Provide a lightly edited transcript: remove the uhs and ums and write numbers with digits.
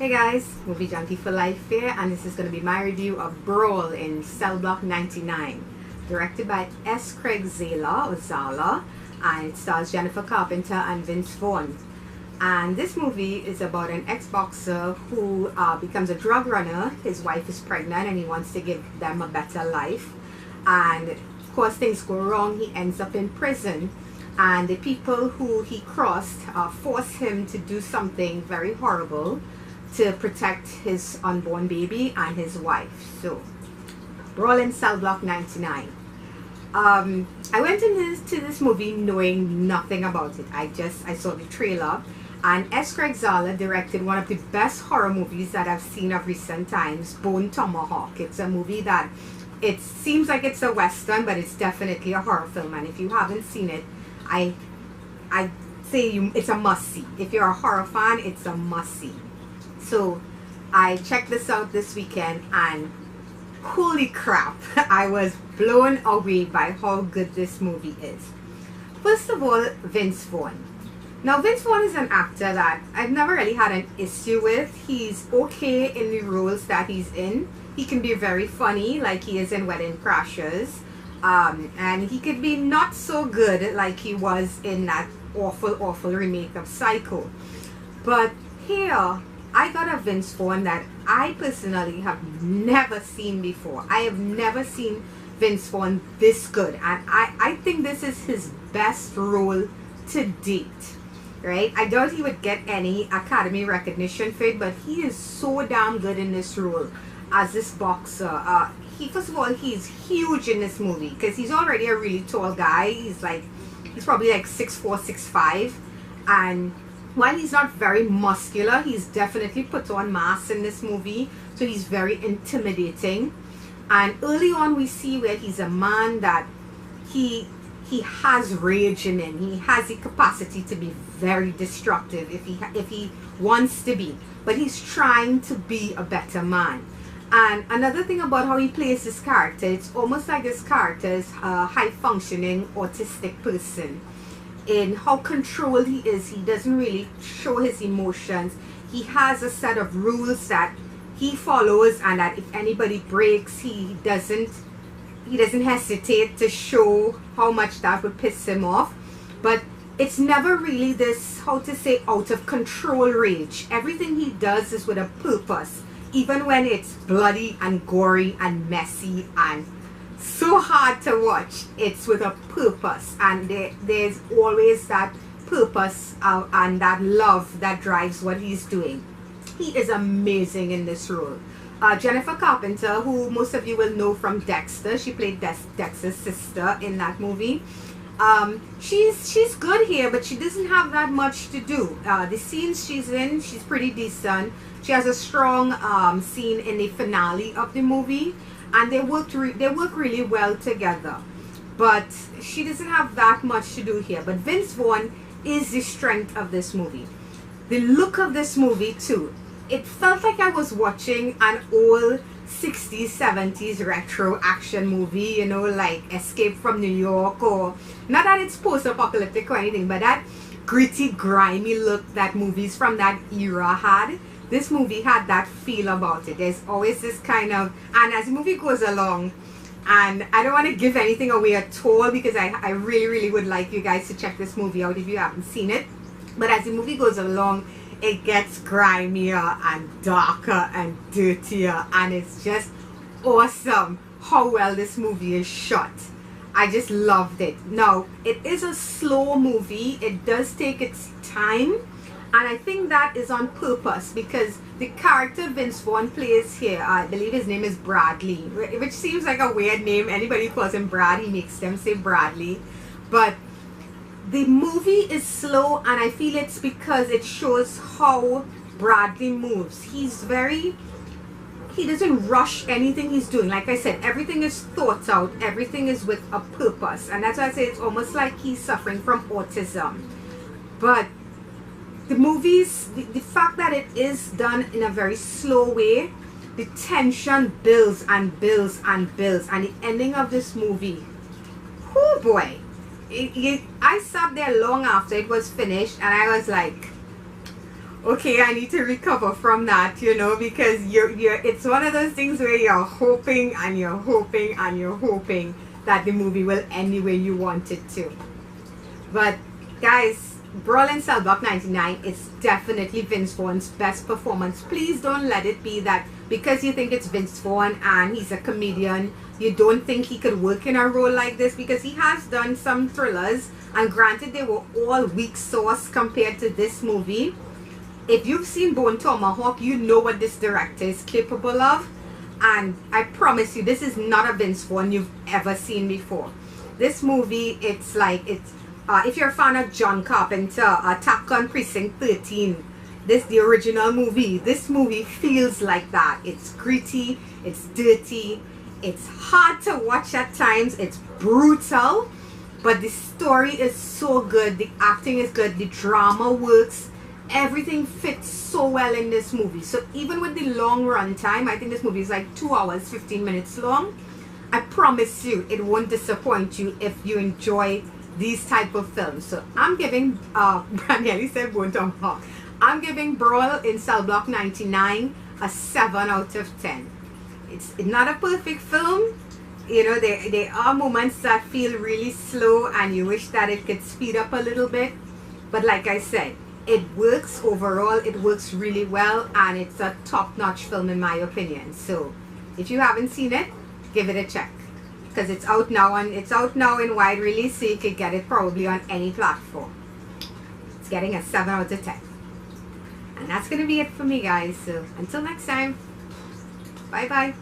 Hey guys, Movie Junkie for Life here, and this is going to be my review of Brawl in Cell Block 99, directed by S. Craig Zala, and it stars Jennifer Carpenter and Vince Vaughn. And this movie is about an ex-boxer who becomes a drug runner. His wife is pregnant and he wants to give them a better life. And of course things go wrong, he ends up in prison. And the people who he crossed force him to do something very horrible to protect his unborn baby and his wife. So, Brawl in Cell Block 99. I went into this movie knowing nothing about it. I saw the trailer, and S. Craig Zala directed one of the best horror movies that I've seen of recent times, Bone Tomahawk. It's a movie that it seems like it's a western, but it's definitely a horror film. And if you haven't seen it, I say it's a must-see. If you're a horror fan, it's a must-see. So I checked this out this weekend, and holy crap, I was blown away by how good this movie is. First of all, Vince Vaughn. Now, Vince Vaughn is an actor that I've never really had an issue with. He's okay in the roles that he's in. He can be very funny, like he is in Wedding Crashers. And he could be not so good like he was in that awful remake of Psycho. But here, I got a Vince Vaughn that I personally have never seen before. I have never seen Vince Vaughn this good. And I think this is his best role to date. Right? I doubt he would get any Academy recognition for it, but he is so damn good in this role as this boxer. First of all, he's huge in this movie because he's already a really tall guy. He's probably like 6'4", 6'5", and while he's not very muscular, he's definitely put on mass in this movie, so he's very intimidating. And early on we see where he's a man that he has rage in him. He has the capacity to be very destructive if he wants to be, but he's trying to be a better man. And another thing about how he plays this character, it's almost like this character is a high-functioning autistic person. In how controlled he is, he doesn't really show his emotions. He has a set of rules that he follows, and that if anybody breaks, he doesn't hesitate to show how much that would piss him off. But it's never really this, how to say, out of control rage. Everything he does is with a purpose, even when it's bloody and gory and messy and so hard to watch. It's with a purpose, and there's always that purpose and that love that drives what he's doing. He is amazing in this role. Jennifer Carpenter, who most of you will know from Dexter, she played Dexter's sister in that movie. She's good here, but she doesn't have that much to do. The scenes she's in, she's pretty decent. She has a strong scene in the finale of the movie, and they work really well together. But she doesn't have that much to do here. But Vince Vaughn is the strength of this movie. The look of this movie too. It felt like I was watching an old 60s, 70s retro action movie, you know, like Escape from New York, or not that it's post-apocalyptic or anything, but that gritty, grimy look that movies from that era had. This movie had that feel about it. There's always this kind of, and as the movie goes along, and I don't want to give anything away at all because I really would like you guys to check this movie out if you haven't seen it. But as the movie goes along, it gets grimier and darker and dirtier, and it's just awesome how well this movie is shot. I just loved it. Now, it is a slow movie. It does take its time, and I think that is on purpose because the character Vince Vaughn plays here, I believe his name is Bradley, which seems like a weird name. Anybody who calls him Brad, he makes them say Bradley. But the movie is slow, and I feel it's because it shows how Bradley moves. He doesn't rush anything he's doing. Like I said, everything is thought out, everything is with a purpose, and that's why I say it's almost like he's suffering from autism. But the movies, the fact that it is done in a very slow way, the tension builds and builds and builds, and the ending of this movie, oh boy, I sat there long after it was finished, and I was like, okay, I need to recover from that, you know, because you're it's one of those things where you're hoping and you're hoping and you're hoping that the movie will end the way you want it to. But guys, Brawl in Cell Block 99 is definitely Vince Vaughn's best performance. Please don't let it be that because you think it's Vince Vaughn and he's a comedian, you don't think he could work in a role like this, because he has done some thrillers, and granted they were all weak sauce compared to this movie. If you've seen Bone Tomahawk, you know what this director is capable of, and I promise you this is not a Vince Vaughn you've ever seen before. This movie, it's like, it's if you're a fan of John Carpenter, Attack on Precinct 13, the original movie, this movie feels like that. It's gritty, it's dirty, it's hard to watch at times, it's brutal, but the story is so good, the acting is good, the drama works, everything fits so well in this movie. So even with the long run time, I think this movie is like 2 hours 15 minutes long, I promise you it won't disappoint you if you enjoy these type of films. So I'm giving Brandy said Bone Tomahawk, I'm giving Brawl in Cell Block 99 a 7 out of 10. It's not a perfect film, you know, there are moments that feel really slow and you wish that it could speed up a little bit, but like I said, it works overall, it works really well, and it's a top-notch film in my opinion. So if you haven't seen it, give it a check, because it's out now, and it's out now in wide release, so you could get it probably on any platform. It's getting a 7 out of 10. And that's going to be it for me, guys. So until next time, bye bye.